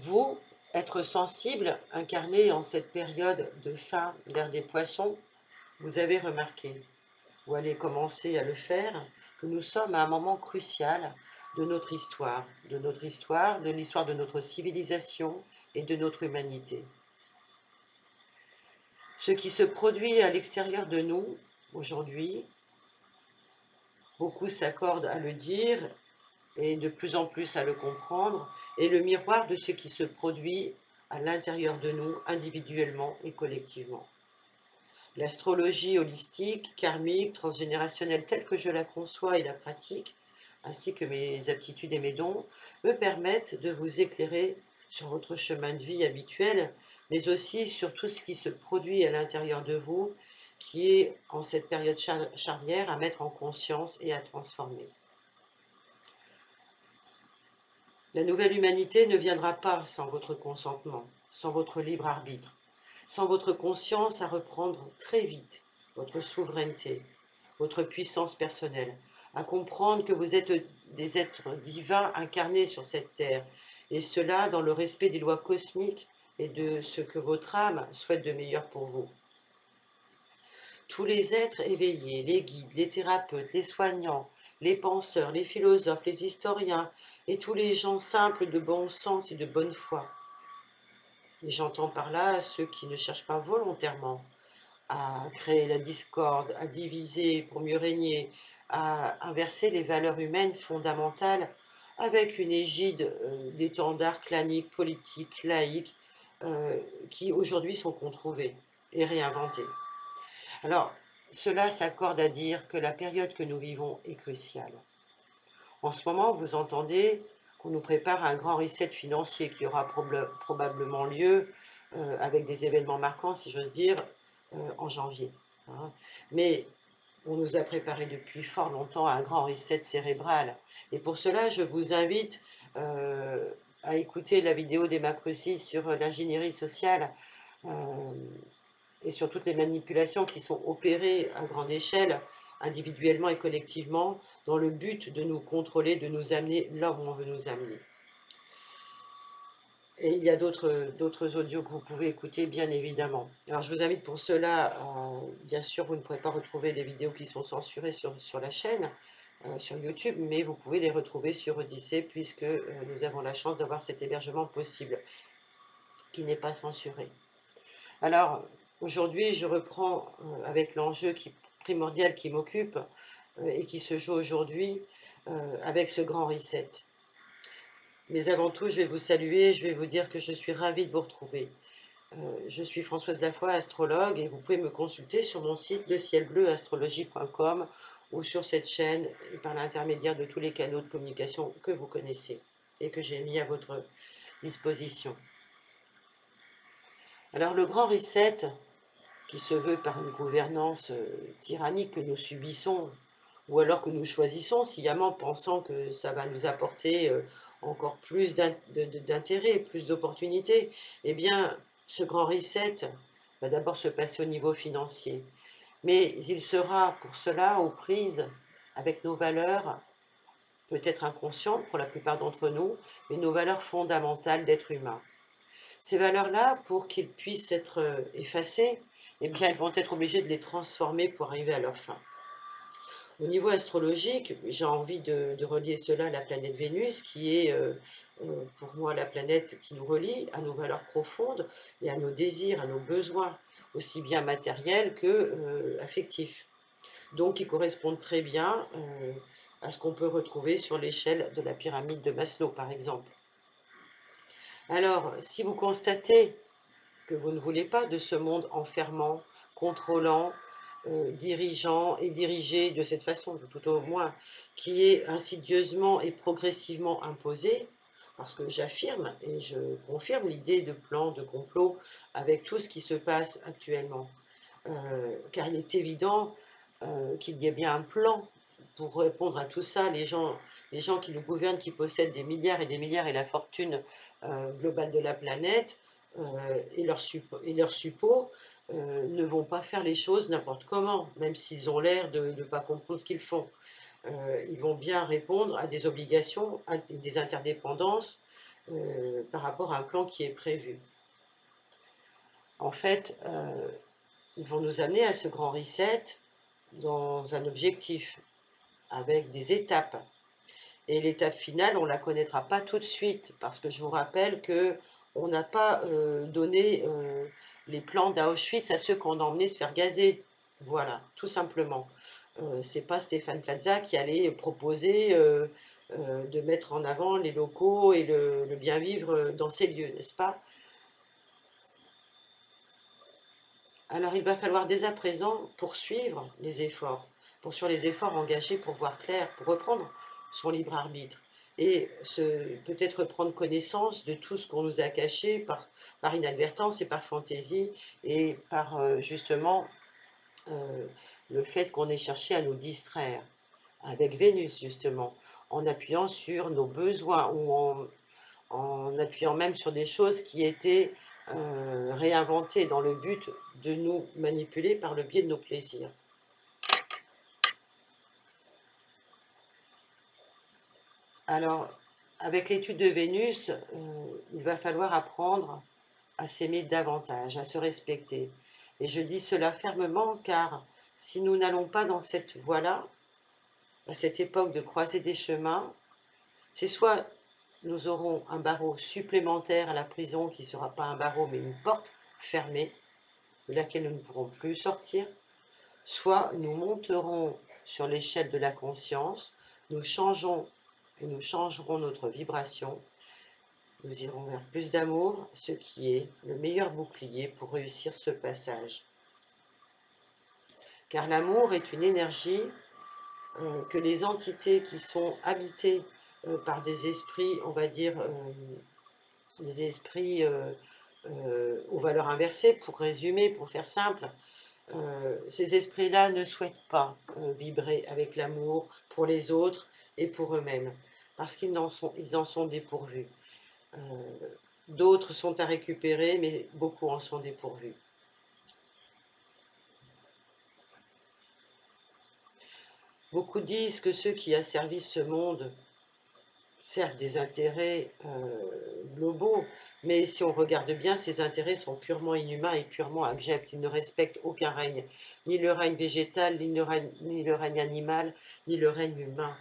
Vous, être sensible, incarné en cette période de fin d'ère des poissons, vous avez remarqué, ou allez commencer à le faire, que nous sommes à un moment crucial de l'histoire de notre civilisation et de notre humanité. Ce qui se produit à l'extérieur de nous, aujourd'hui, beaucoup s'accordent à le dire et de plus en plus à le comprendre, est le miroir de ce qui se produit à l'intérieur de nous, individuellement et collectivement. L'astrologie holistique, karmique, transgénérationnelle telle que je la conçois et la pratique, ainsi que mes aptitudes et mes dons, me permettent de vous éclairer sur votre chemin de vie habituel, mais aussi sur tout ce qui se produit à l'intérieur de vous, qui est en cette période charnière à mettre en conscience et à transformer. La nouvelle humanité ne viendra pas sans votre consentement, sans votre libre arbitre, sans votre conscience à reprendre très vite votre souveraineté, votre puissance personnelle, à comprendre que vous êtes des êtres divins incarnés sur cette terre, et cela dans le respect des lois cosmiques et de ce que votre âme souhaite de meilleur pour vous. Tous les êtres éveillés, les guides, les thérapeutes, les soignants, les penseurs, les philosophes, les historiens et tous les gens simples de bon sens et de bonne foi. Et j'entends par là ceux qui ne cherchent pas volontairement à créer la discorde, à diviser pour mieux régner, à inverser les valeurs humaines fondamentales avec une égide d'étendards claniques, politiques, laïques, qui aujourd'hui sont controuvés et réinventés. Alors, cela s'accorde à dire que la période que nous vivons est cruciale. En ce moment, vous entendez qu'on nous prépare un grand reset financier qui aura probablement lieu avec des événements marquants, si j'ose dire, en janvier. Hein. Mais on nous a préparé depuis fort longtemps à un grand reset cérébral. Et pour cela, je vous invite à écouter la vidéo d'Emma Crucis sur l'ingénierie sociale et sur toutes les manipulations qui sont opérées à grande échelle, individuellement et collectivement, dans le but de nous contrôler, de nous amener là où on veut nous amener. Et il y a d'autres audios que vous pouvez écouter, bien évidemment. Alors, je vous invite pour cela, bien sûr, vous ne pourrez pas retrouver les vidéos qui sont censurées sur la chaîne, sur YouTube, mais vous pouvez les retrouver sur Odyssée, puisque nous avons la chance d'avoir cet hébergement possible, qui n'est pas censuré. Alors, aujourd'hui, je reprends avec l'enjeu primordial qui m'occupe et qui se joue aujourd'hui avec ce grand reset. Mais avant tout, je vais vous saluer, je vais vous dire que je suis ravie de vous retrouver. Je suis Françoise Lafoy, astrologue, et vous pouvez me consulter sur mon site lecielbleuastrologie.com ou sur cette chaîne et par l'intermédiaire de tous les canaux de communication que vous connaissez et que j'ai mis à votre disposition. Alors, le grand reset, qui se veut par une gouvernance tyrannique que nous subissons, ou alors que nous choisissons sciemment, pensant que ça va nous apporter encore plus d'intérêt, plus d'opportunités, eh bien, ce grand reset va d'abord se passer au niveau financier. Mais il sera pour cela aux prises avec nos valeurs, peut-être inconscientes pour la plupart d'entre nous, mais nos valeurs fondamentales d'être humain. Ces valeurs-là, pour qu'ils puissent être effacées, eh bien, elles vont être obligées de les transformer pour arriver à leur fin. Au niveau astrologique, j'ai envie de relier cela à la planète Vénus, qui est pour moi la planète qui nous relie à nos valeurs profondes et à nos désirs, à nos besoins, aussi bien matériels que affectifs. Donc, qui correspondent très bien à ce qu'on peut retrouver sur l'échelle de la pyramide de Maslow, par exemple. Alors, si vous constatez que vous ne voulez pas de ce monde enfermant, contrôlant, dirigeant et dirigé de cette façon, tout au moins, qui est insidieusement et progressivement imposé, parce que j'affirme et je confirme l'idée de plan, de complot, avec tout ce qui se passe actuellement. Car il est évident qu'il y ait bien un plan pour répondre à tout ça. Les gens qui nous gouvernent, qui possèdent des milliards et des milliards et la fortune globale de la planète, et leurs suppôts ne vont pas faire les choses n'importe comment, même s'ils ont l'air de ne pas comprendre ce qu'ils font. Ils vont bien répondre à des obligations, à des interdépendances par rapport à un plan qui est prévu. En fait, ils vont nous amener à ce grand reset dans un objectif, avec des étapes. Et l'étape finale, on ne la connaîtra pas tout de suite, parce que je vous rappelle que on n'a pas donné les plans d'Auschwitz à ceux qu'on a emmenés se faire gazer. Voilà, tout simplement. C'est pas Stéphane Plaza qui allait proposer de mettre en avant les locaux et le bien vivre dans ces lieux, n'est-ce pas? Alors il va falloir dès à présent poursuivre les efforts engagés pour voir clair, pour reprendre son libre arbitre et peut-être prendre connaissance de tout ce qu'on nous a caché par inadvertance et par fantaisie et par justement euh, le fait qu'on ait cherché à nous distraire avec Vénus justement, en appuyant sur nos besoins ou en appuyant même sur des choses qui étaient réinventées dans le but de nous manipuler par le biais de nos plaisirs. Alors, avec l'étude de Vénus, il va falloir apprendre à s'aimer davantage, à se respecter. Et je dis cela fermement car si nous n'allons pas dans cette voie-là, à cette époque de croiser des chemins, c'est soit nous aurons un barreau supplémentaire à la prison qui ne sera pas un barreau mais une porte fermée de laquelle nous ne pourrons plus sortir, soit nous monterons sur l'échelle de la conscience, nous changeons et nous changerons notre vibration, nous irons vers plus d'amour, ce qui est le meilleur bouclier pour réussir ce passage. Car l'amour est une énergie que les entités qui sont habitées par des esprits, on va dire, des esprits aux valeurs inversées, pour résumer, pour faire simple, ces esprits-là ne souhaitent pas vibrer avec l'amour pour les autres et pour eux-mêmes, parce qu'ils en sont dépourvus. D'autres sont à récupérer, mais beaucoup en sont dépourvus. Beaucoup disent que ceux qui asservissent ce monde servent des intérêts globaux, mais si on regarde bien, ces intérêts sont purement inhumains et purement abjects. Ils ne respectent aucun règne, ni le règne végétal, ni le règne animal, ni le règne humain.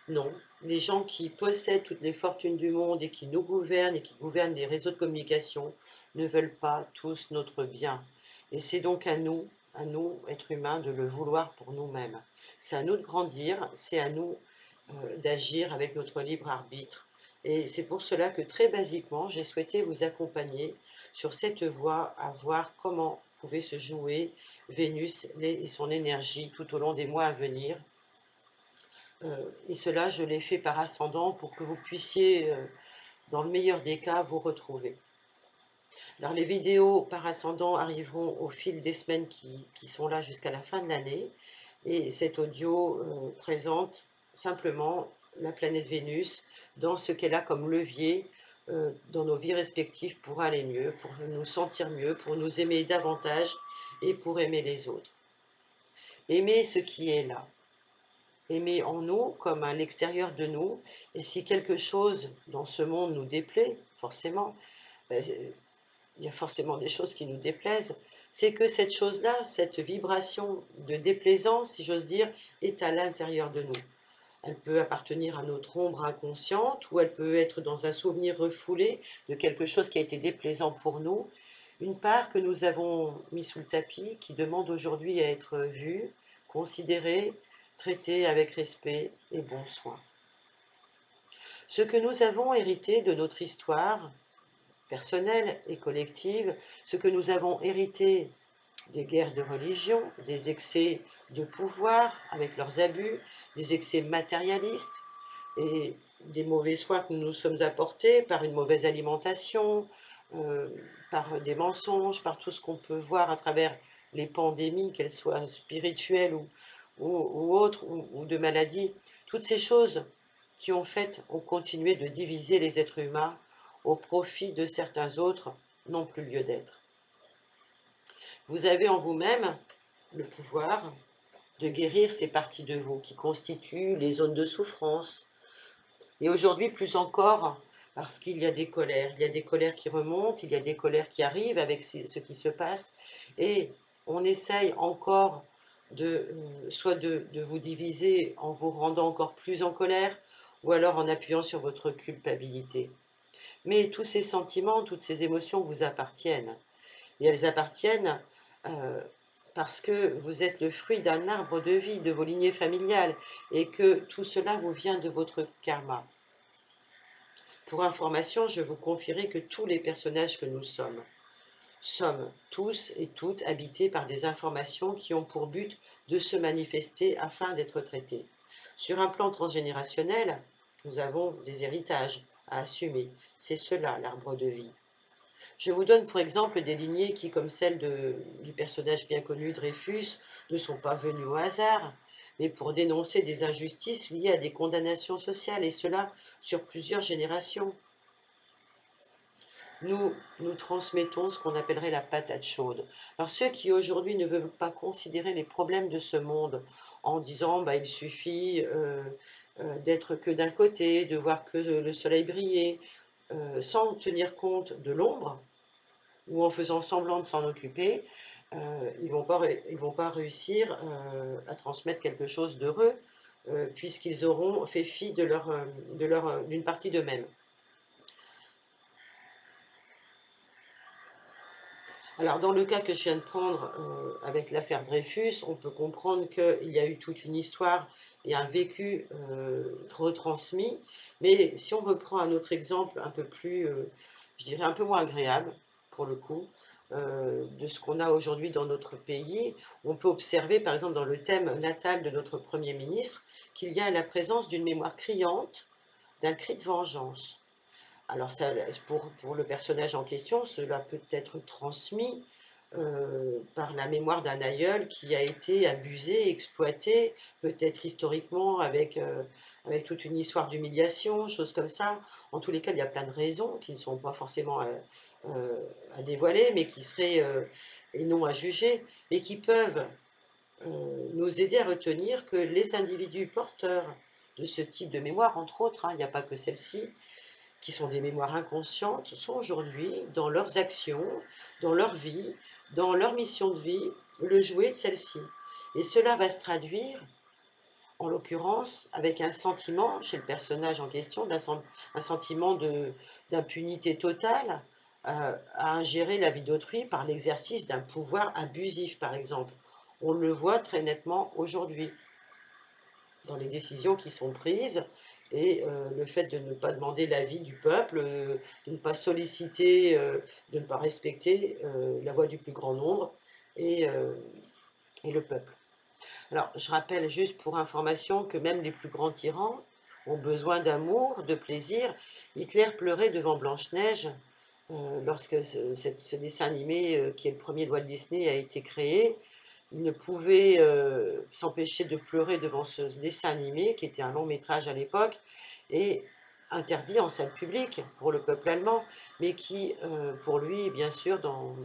Non, les gens qui possèdent toutes les fortunes du monde et qui nous gouvernent et qui gouvernent les réseaux de communication ne veulent pas tous notre bien. Et c'est donc à nous, êtres humains, de le vouloir pour nous-mêmes. C'est à nous de grandir, c'est à nous d'agir avec notre libre arbitre. Et c'est pour cela que très basiquement, j'ai souhaité vous accompagner sur cette voie à voir comment pouvait se jouer Vénus et son énergie tout au long des mois à venir. Et cela, je l'ai fait par ascendant pour que vous puissiez, dans le meilleur des cas, vous retrouver. Alors les vidéos par ascendant arriveront au fil des semaines qui sont là jusqu'à la fin de l'année. Et cet audio présente simplement la planète Vénus dans ce qu'elle a comme levier dans nos vies respectives pour aller mieux, pour nous sentir mieux, pour nous aimer davantage et pour aimer les autres. Aimer ce qui est là. Aimer en nous comme à l'extérieur de nous. Et si quelque chose dans ce monde nous déplaît, forcément, il y a forcément des choses qui nous déplaisent, c'est que cette chose-là, cette vibration de déplaisance, si j'ose dire, est à l'intérieur de nous. Elle peut appartenir à notre ombre inconsciente ou elle peut être dans un souvenir refoulé de quelque chose qui a été déplaisant pour nous, une part que nous avons mis sous le tapis, qui demande aujourd'hui à être vue, considérée, traitée avec respect et bon soin. Ce que nous avons hérité de notre histoire, personnelle et collective, ce que nous avons hérité des guerres de religion, des excès de pouvoir avec leurs abus, des excès matérialistes et des mauvais soins que nous nous sommes apportés par une mauvaise alimentation, par des mensonges, par tout ce qu'on peut voir à travers les pandémies, qu'elles soient spirituelles ou autres, ou de maladies. Toutes ces choses qui ont continué de diviser les êtres humains au profit de certains autres n'ont plus lieu d'être. Vous avez en vous-même le pouvoir de guérir ces parties de vous qui constituent les zones de souffrance. Et aujourd'hui, plus encore, parce qu'il y a des colères. Il y a des colères qui remontent, il y a des colères qui arrivent avec ce qui se passe, et on essaye encore soit de vous diviser en vous rendant encore plus en colère, ou alors en appuyant sur votre culpabilité. Mais tous ces sentiments, toutes ces émotions vous appartiennent. Et elles appartiennent euh, parce que vous êtes le fruit d'un arbre de vie, de vos lignées familiales, et que tout cela vous vient de votre karma. Pour information, je vous confierai que tous les personnages que nous sommes tous et toutes habités par des informations qui ont pour but de se manifester afin d'être traitées. Sur un plan transgénérationnel, nous avons des héritages à assumer. C'est cela l'arbre de vie. Je vous donne pour exemple des lignées qui, comme celle du personnage bien connu Dreyfus, ne sont pas venues au hasard, mais pour dénoncer des injustices liées à des condamnations sociales, et cela sur plusieurs générations. Nous transmettons ce qu'on appellerait la patate chaude. Alors ceux qui aujourd'hui ne veulent pas considérer les problèmes de ce monde en disant bah, il suffit d'être que d'un côté, de voir que le soleil briller, sans tenir compte de l'ombre, ou en faisant semblant de s'en occuper, ils vont pas réussir à transmettre quelque chose d'heureux, puisqu'ils auront fait fi d'une partie d'eux-mêmes. Alors, dans le cas que je viens de prendre avec l'affaire Dreyfus, on peut comprendre qu'il y a eu toute une histoire et un vécu retransmis. Mais si on reprend un autre exemple un peu plus, je dirais un peu moins agréable, pour le coup, de ce qu'on a aujourd'hui dans notre pays, on peut observer, par exemple, dans le thème natal de notre Premier ministre, qu'il y a la présence d'une mémoire criante, d'un cri de vengeance. Alors ça, pour le personnage en question, cela peut être transmis par la mémoire d'un aïeul qui a été abusé, exploité, peut-être historiquement avec toute une histoire d'humiliation, choses comme ça. En tous les cas, il y a plein de raisons qui ne sont pas forcément à dévoiler, mais qui seraient, et non à juger, mais qui peuvent nous aider à retenir que les individus porteurs de ce type de mémoire, entre autres, hein, il n'y a pas que celle-ci, qui sont des mémoires inconscientes, sont aujourd'hui, dans leurs actions, dans leur vie, dans leur mission de vie, le jouet de celle-ci. Et cela va se traduire, en l'occurrence, avec un sentiment, chez le personnage en question, un sentiment d'impunité totale à ingérer la vie d'autrui par l'exercice d'un pouvoir abusif, par exemple. On le voit très nettement aujourd'hui dans les décisions qui sont prises, et le fait de ne pas demander l'avis du peuple, de ne pas solliciter, de ne pas respecter la voix du plus grand nombre et, euh, et le peuple. Alors, je rappelle juste pour information que même les plus grands tyrans ont besoin d'amour, de plaisir. Hitler pleurait devant Blanche-Neige lorsque ce dessin animé, qui est le premier de Walt Disney, a été créé. Il ne pouvait s'empêcher de pleurer devant ce dessin animé, qui était un long métrage à l'époque, et interdit en salle publique pour le peuple allemand, mais qui, pour lui, bien sûr, dans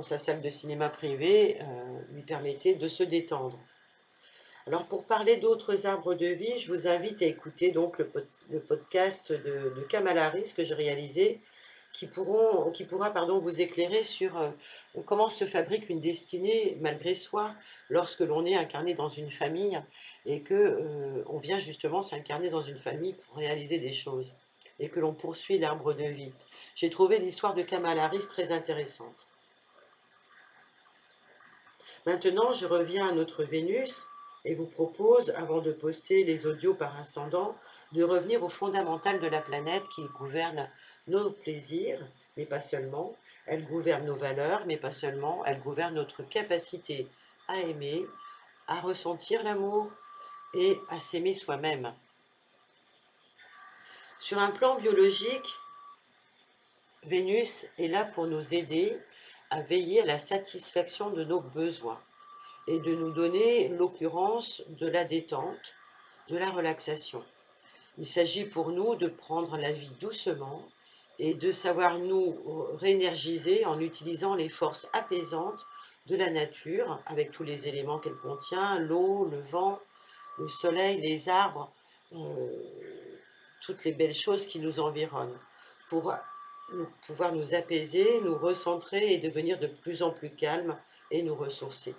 sa salle de cinéma privée, lui permettait de se détendre. Alors, pour parler d'autres arbres de vie, je vous invite à écouter donc le podcast de Kamala Harris que j'ai réalisé, qui pourra vous éclairer sur comment se fabrique une destinée malgré soi lorsque l'on est incarné dans une famille et que on vient justement s'incarner dans une famille pour réaliser des choses et que l'on poursuit l'arbre de vie. J'ai trouvé l'histoire de Kamala Harris très intéressante. Maintenant, je reviens à notre Vénus et vous propose, avant de poster les audios par ascendant, de revenir au fondamental de la planète qui gouverne nos plaisirs, mais pas seulement. Elle gouverne nos valeurs, mais pas seulement. Elle gouverne notre capacité à aimer, à ressentir l'amour et à s'aimer soi-même. Sur un plan biologique, Vénus est là pour nous aider à veiller à la satisfaction de nos besoins et de nous donner l'occurrence de la détente, de la relaxation. Il s'agit pour nous de prendre la vie doucement et de savoir nous réénergiser en utilisant les forces apaisantes de la nature avec tous les éléments qu'elle contient, l'eau, le vent, le soleil, les arbres, toutes les belles choses qui nous environnent, pour pouvoir nous apaiser, nous recentrer et devenir de plus en plus calmes et nous ressourcer.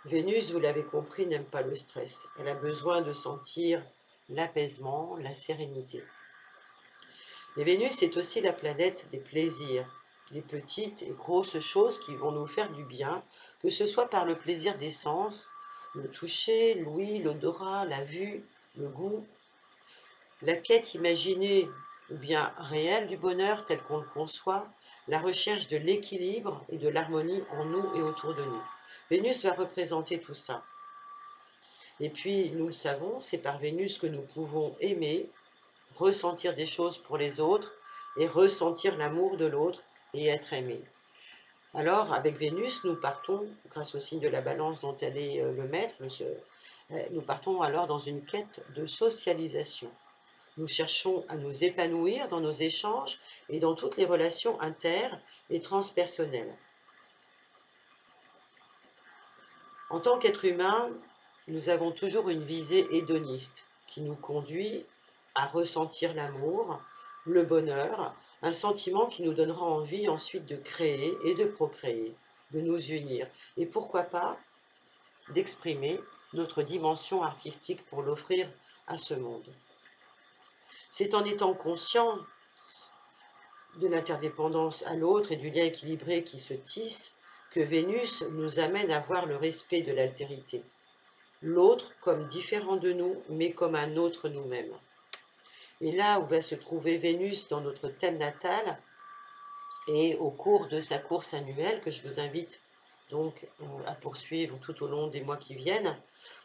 Vénus, vous l'avez compris, n'aime pas le stress. Elle a besoin de sentir l'apaisement, la sérénité. Mais Vénus est aussi la planète des plaisirs, des petites et grosses choses qui vont nous faire du bien, que ce soit par le plaisir des sens, le toucher, l'ouïe, l'odorat, la vue, le goût, la quête imaginée ou bien réelle du bonheur tel qu'on le conçoit, la recherche de l'équilibre et de l'harmonie en nous et autour de nous. Vénus va représenter tout ça. Et puis, nous le savons, c'est par Vénus que nous pouvons aimer, ressentir des choses pour les autres et ressentir l'amour de l'autre et être aimé. Alors, avec Vénus, nous partons, grâce au signe de la balance dont elle est le maître, nous partons alors dans une quête de socialisation. Nous cherchons à nous épanouir dans nos échanges et dans toutes les relations inter- et transpersonnelles. En tant qu'être humain, nous avons toujours une visée hédoniste qui nous conduit à ressentir l'amour, le bonheur, un sentiment qui nous donnera envie ensuite de créer et de procréer, de nous unir et pourquoi pas d'exprimer notre dimension artistique pour l'offrir à ce monde. C'est en étant conscient de l'interdépendance à l'autre et du lien équilibré qui se tisse que Vénus nous amène à voir le respect de l'altérité. L'autre comme différent de nous, mais comme un autre nous-mêmes. Et là où va se trouver Vénus dans notre thème natal, et au cours de sa course annuelle, que je vous invite donc à poursuivre tout au long des mois qui viennent,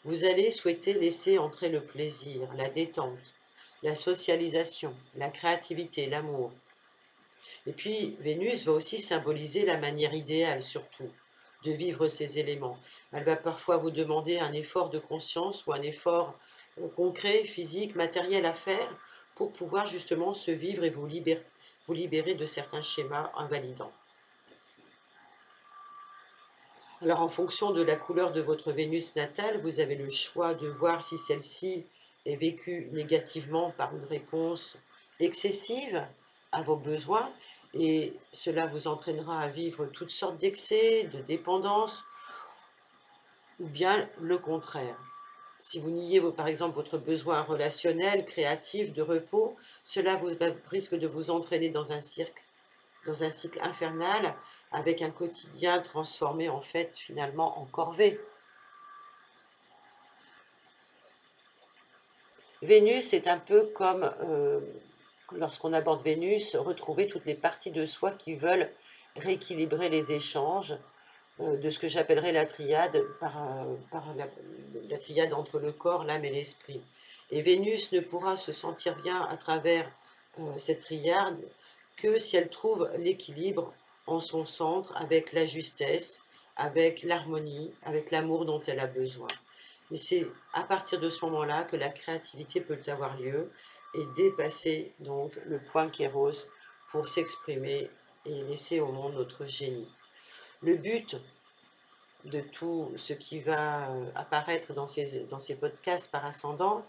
vous allez souhaiter laisser entrer le plaisir, la détente, la socialisation, la créativité, l'amour. Et puis Vénus va aussi symboliser la manière idéale surtout de vivre ces éléments. Elle va parfois vous demander un effort de conscience ou un effort concret, physique, matériel à faire pour pouvoir justement se vivre et vous libérer de certains schémas invalidants. Alors en fonction de la couleur de votre Vénus natale, vous avez le choix de voir si celle-ci est vécue négativement par une réponse excessive à vos besoins, et cela vous entraînera à vivre toutes sortes d'excès, de dépendance, ou bien le contraire. Si vous niez par exemple votre besoin relationnel, créatif, de repos, cela risque de vous entraîner dans un cycle infernal avec un quotidien transformé en fait finalement en corvée. Vénus est un peu comme, lorsqu'on aborde Vénus, retrouver toutes les parties de soi qui veulent rééquilibrer les échanges, de ce que j'appellerais la triade, par la triade entre le corps, l'âme et l'esprit. Et Vénus ne pourra se sentir bien à travers cette triade que si elle trouve l'équilibre en son centre, avec la justesse, avec l'harmonie, avec l'amour dont elle a besoin. Et c'est à partir de ce moment-là que la créativité peut avoir lieu et dépasser donc le point kéros pour s'exprimer et laisser au monde notre génie. Le but de tout ce qui va apparaître dans ces podcasts par ascendant,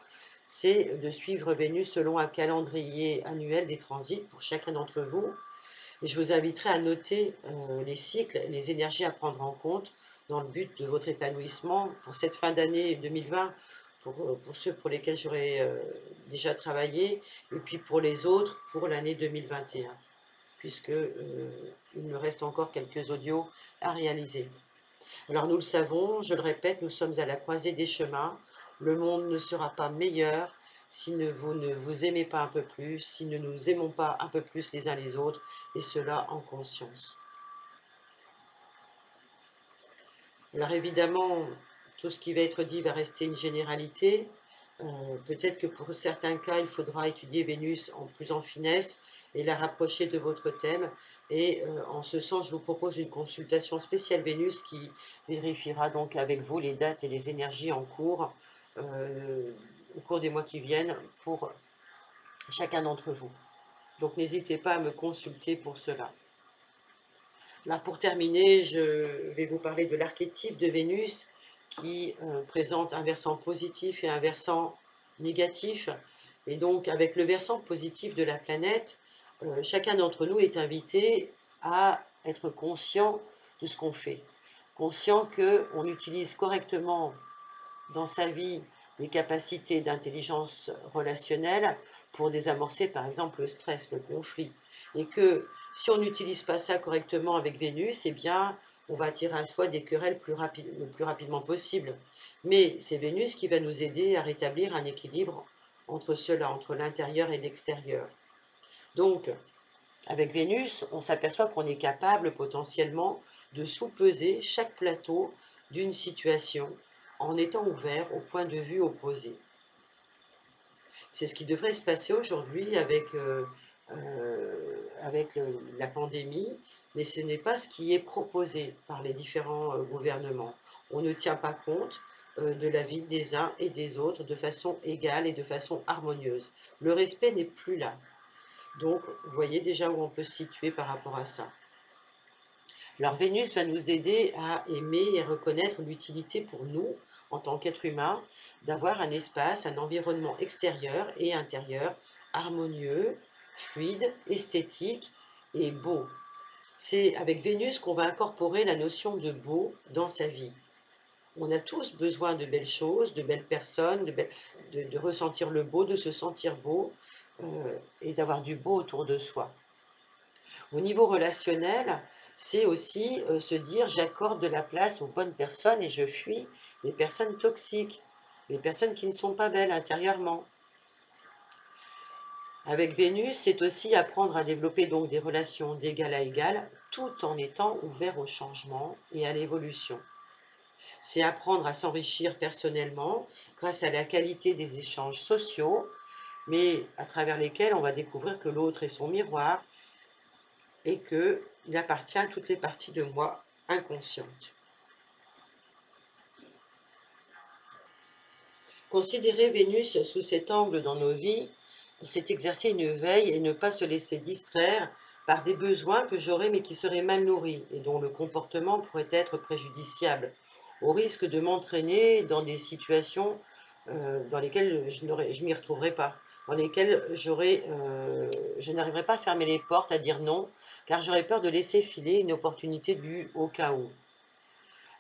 c'est de suivre Vénus selon un calendrier annuel des transits pour chacun d'entre vous. Et je vous inviterai à noter les cycles, les énergies à prendre en compte dans le but de votre épanouissement pour cette fin d'année 2020, pour ceux pour lesquels j'aurai déjà travaillé, et puis pour les autres pour l'année 2021, puisque il me reste encore quelques audios à réaliser. Alors nous le savons, je le répète, nous sommes à la croisée des chemins. Le monde ne sera pas meilleur si vous ne vous aimez pas un peu plus, si nous ne nous aimons pas un peu plus les uns les autres, et cela en conscience. Alors évidemment, tout ce qui va être dit va rester une généralité. Peut-être que pour certains cas, il faudra étudier Vénus plus en finesse et la rapprocher de votre thème. Et en ce sens, je vous propose une consultation spéciale Vénus qui vérifiera donc avec vous les dates et les énergies en cours au cours des mois qui viennent pour chacun d'entre vous. Donc n'hésitez pas à me consulter pour cela. Là, pour terminer, je vais vous parler de l'archétype de Vénus qui présente un versant positif et un versant négatif. Et donc, avec le versant positif de la planète, chacun d'entre nous est invité à être conscient de ce qu'on fait, conscient qu'on utilise correctement dans sa vie des capacités d'intelligence relationnelle pour désamorcer par exemple le stress, le conflit. Et que si on n'utilise pas ça correctement avec Vénus, eh bien on va attirer à soi des querelles le plus rapidement possible. Mais c'est Vénus qui va nous aider à rétablir un équilibre entre cela, entre l'intérieur et l'extérieur. Donc, avec Vénus, on s'aperçoit qu'on est capable potentiellement de sous-peser chaque plateau d'une situation en étant ouvert au point de vue opposé. C'est ce qui devrait se passer aujourd'hui avec la pandémie, mais ce n'est pas ce qui est proposé par les différents gouvernements. On ne tient pas compte de la vie des uns et des autres de façon égale et de façon harmonieuse. Le respect n'est plus là. Donc, vous voyez déjà où on peut se situer par rapport à ça. Alors, Vénus va nous aider à aimer et reconnaître l'utilité pour nous, en tant qu'être humain, d'avoir un espace, un environnement extérieur et intérieur harmonieux, fluide, esthétique et beau. C'est avec Vénus qu'on va incorporer la notion de beau dans sa vie. On a tous besoin de belles choses, de belles personnes, de ressentir le beau, de se sentir beau et d'avoir du beau autour de soi. Au niveau relationnel, c'est aussi se dire j'accorde de la place aux bonnes personnes et je fuis les personnes toxiques, les personnes qui ne sont pas belles intérieurement. Avec Vénus, c'est aussi apprendre à développer donc des relations d'égal à égal tout en étant ouvert au changement et à l'évolution. C'est apprendre à s'enrichir personnellement grâce à la qualité des échanges sociaux, mais à travers lesquels on va découvrir que l'autre est son miroir et qu'il appartient à toutes les parties de moi inconscientes. Considérer Vénus sous cet angle dans nos vies, c'est exercer une veille et ne pas se laisser distraire par des besoins que j'aurais mais qui seraient mal nourris et dont le comportement pourrait être préjudiciable, au risque de m'entraîner dans des situations dans lesquelles je ne m'y retrouverai pas, dans lesquelles je n'arriverai pas à fermer les portes, à dire non, car j'aurais peur de laisser filer une opportunité due au chaos.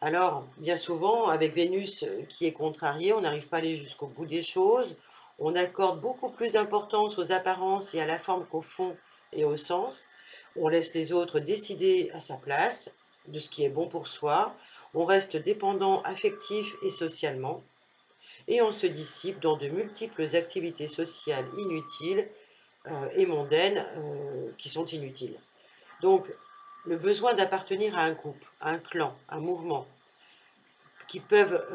Alors, bien souvent, avec Vénus qui est contrariée, on n'arrive pas à aller jusqu'au bout des choses, on accorde beaucoup plus d'importance aux apparences et à la forme qu'au fond et au sens, on laisse les autres décider à sa place de ce qui est bon pour soi, on reste dépendant affectif et socialement, et on se dissipe dans de multiples activités sociales inutiles et mondaines qui sont inutiles. Donc, le besoin d'appartenir à un groupe, à un clan, un mouvement, qui peuvent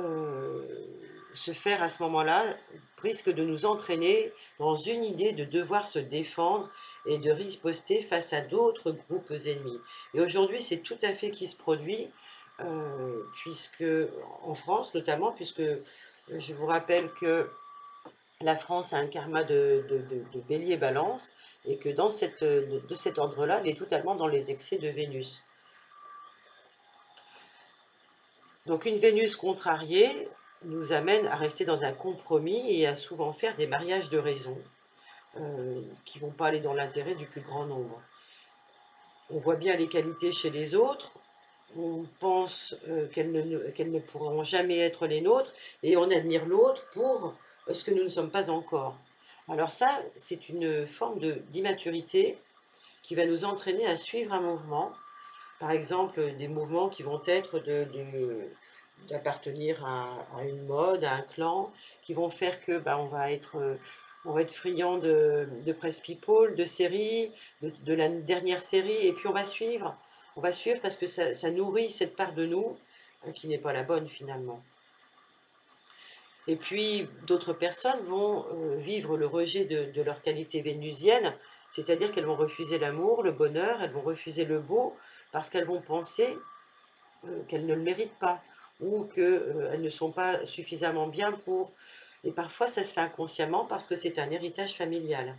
se faire à ce moment-là, risque de nous entraîner dans une idée de devoir se défendre et de riposter face à d'autres groupes ennemis. Et aujourd'hui, c'est tout à fait qui se produit, puisque en France notamment, puisque je vous rappelle que la France a un karma de bélier-balance, et que de cet ordre-là, elle est totalement dans les excès de Vénus. Donc une Vénus contrariée nous amène à rester dans un compromis et à souvent faire des mariages de raison qui ne vont pas aller dans l'intérêt du plus grand nombre. On voit bien les qualités chez les autres, on pense qu'elles ne pourront jamais être les nôtres et on admire l'autre pour ce que nous ne sommes pas encore. Alors ça, c'est une forme d'immaturité qui va nous entraîner à suivre un mouvement. Par exemple, des mouvements qui vont être d'appartenir à une mode, à un clan, qui vont faire que on va être friand de Press People, de séries, de la dernière série, et puis on va suivre parce que ça nourrit cette part de nous qui n'est pas la bonne finalement. Et puis d'autres personnes vont vivre le rejet de leur qualité vénusienne, c'est-à-dire qu'elles vont refuser l'amour, le bonheur, elles vont refuser le beau, parce qu'elles vont penser qu'elles ne le méritent pas, ou qu'elles ne sont pas suffisamment bien pour... Et parfois ça se fait inconsciemment parce que c'est un héritage familial.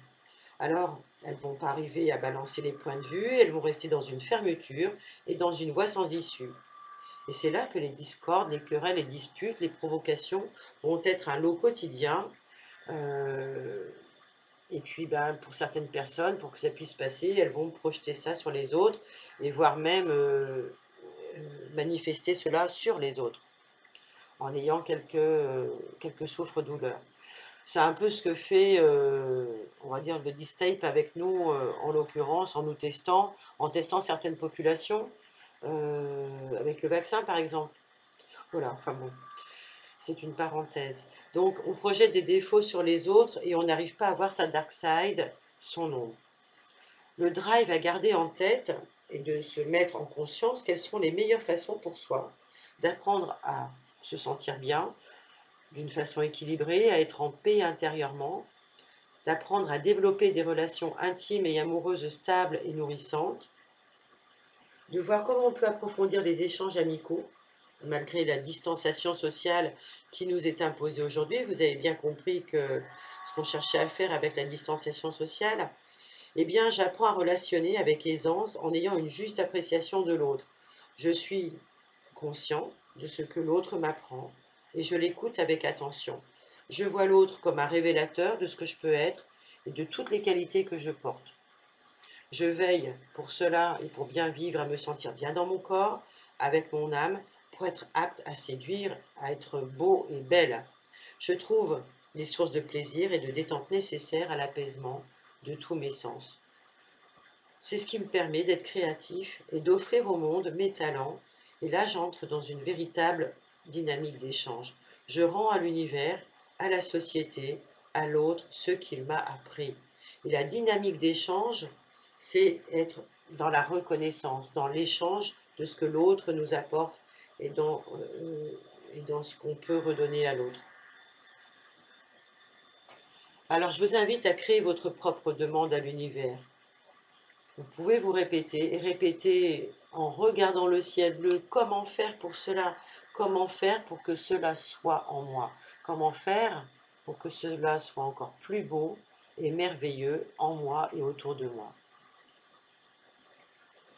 Alors, elles ne vont pas arriver à balancer les points de vue, elles vont rester dans une fermeture et dans une voie sans issue. Et c'est là que les discordes, les querelles, les disputes, les provocations vont être un lot quotidien Et puis, ben, pour certaines personnes, pour que ça puisse passer, elles vont projeter ça sur les autres et voire même manifester cela sur les autres en ayant quelques souffres-douleurs. C'est un peu ce que fait, on va dire, le Distape avec nous, en l'occurrence, en testant certaines populations, avec le vaccin, par exemple. Voilà, enfin bon, c'est une parenthèse. Donc, on projette des défauts sur les autres et on n'arrive pas à voir sa dark side, son ombre. Le drive à garder en tête est de se mettre en conscience quelles sont les meilleures façons pour soi d'apprendre à se sentir bien, d'une façon équilibrée, à être en paix intérieurement, d'apprendre à développer des relations intimes et amoureuses stables et nourrissantes, de voir comment on peut approfondir les échanges amicaux, malgré la distanciation sociale qui nous est imposée aujourd'hui. Vous avez bien compris que ce qu'on cherchait à faire avec la distanciation sociale, eh bien, j'apprends à relationner avec aisance en ayant une juste appréciation de l'autre. Je suis conscient de ce que l'autre m'apprend et je l'écoute avec attention. Je vois l'autre comme un révélateur de ce que je peux être et de toutes les qualités que je porte. Je veille pour cela et pour bien vivre, à me sentir bien dans mon corps, avec mon âme, pour être apte à séduire, à être beau et belle. Je trouve les sources de plaisir et de détente nécessaires à l'apaisement de tous mes sens. C'est ce qui me permet d'être créatif et d'offrir au monde mes talents. Et là, j'entre dans une véritable dynamique d'échange. Je rends à l'univers, à la société, à l'autre ce qu'il m'a appris. Et la dynamique d'échange, c'est être dans la reconnaissance, dans l'échange de ce que l'autre nous apporte et dans ce qu'on peut redonner à l'autre. Alors, je vous invite à créer votre propre demande à l'univers. Vous pouvez vous répéter et répéter en regardant le ciel bleu comment faire pour cela, comment faire pour que cela soit en moi, comment faire pour que cela soit encore plus beau et merveilleux en moi et autour de moi.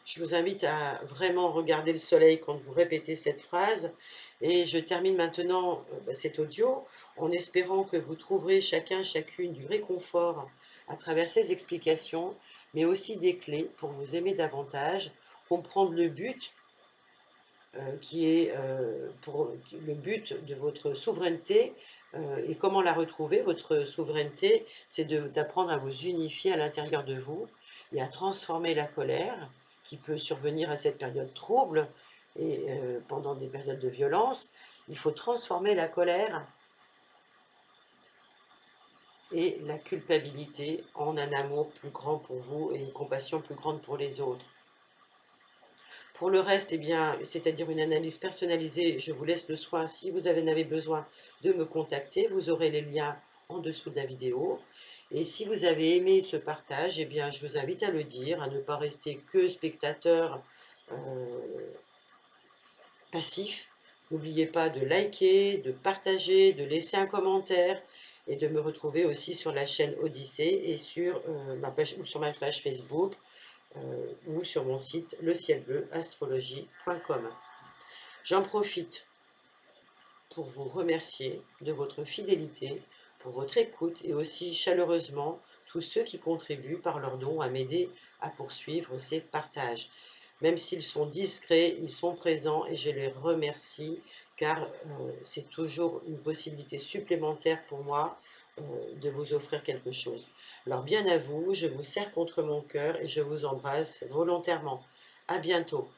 Je vous invite à vraiment regarder le soleil quand vous répétez cette phrase et je termine maintenant cet audio en espérant que vous trouverez chacune du réconfort à travers ces explications, mais aussi des clés pour vous aimer davantage, comprendre le but qui est le but de votre souveraineté et comment la retrouver. Votre souveraineté, c'est d'apprendre à vous unifier à l'intérieur de vous et à transformer la colère qui peut survenir à cette période trouble et pendant des périodes de violence. Il faut transformer la colère et la culpabilité en un amour plus grand pour vous et une compassion plus grande pour les autres. Pour le reste, eh bien, c'est-à-dire une analyse personnalisée, je vous laisse le soin, si vous en avez besoin, de me contacter. Vous aurez les liens en dessous de la vidéo. Et si vous avez aimé ce partage, eh bien, je vous invite à le dire, à ne pas rester que spectateur passif. N'oubliez pas de liker, de partager, de laisser un commentaire et de me retrouver aussi sur la chaîne Odyssée et sur ma page Facebook. Ou sur mon site lecielbleuastrologie.com. J'en profite pour vous remercier de votre fidélité, pour votre écoute et aussi chaleureusement tous ceux qui contribuent par leurs dons à m'aider à poursuivre ces partages. Même s'ils sont discrets, ils sont présents et je les remercie car c'est toujours une possibilité supplémentaire pour moi de vous offrir quelque chose. Alors bien à vous, je vous serre contre mon cœur et je vous embrasse volontairement. À bientôt.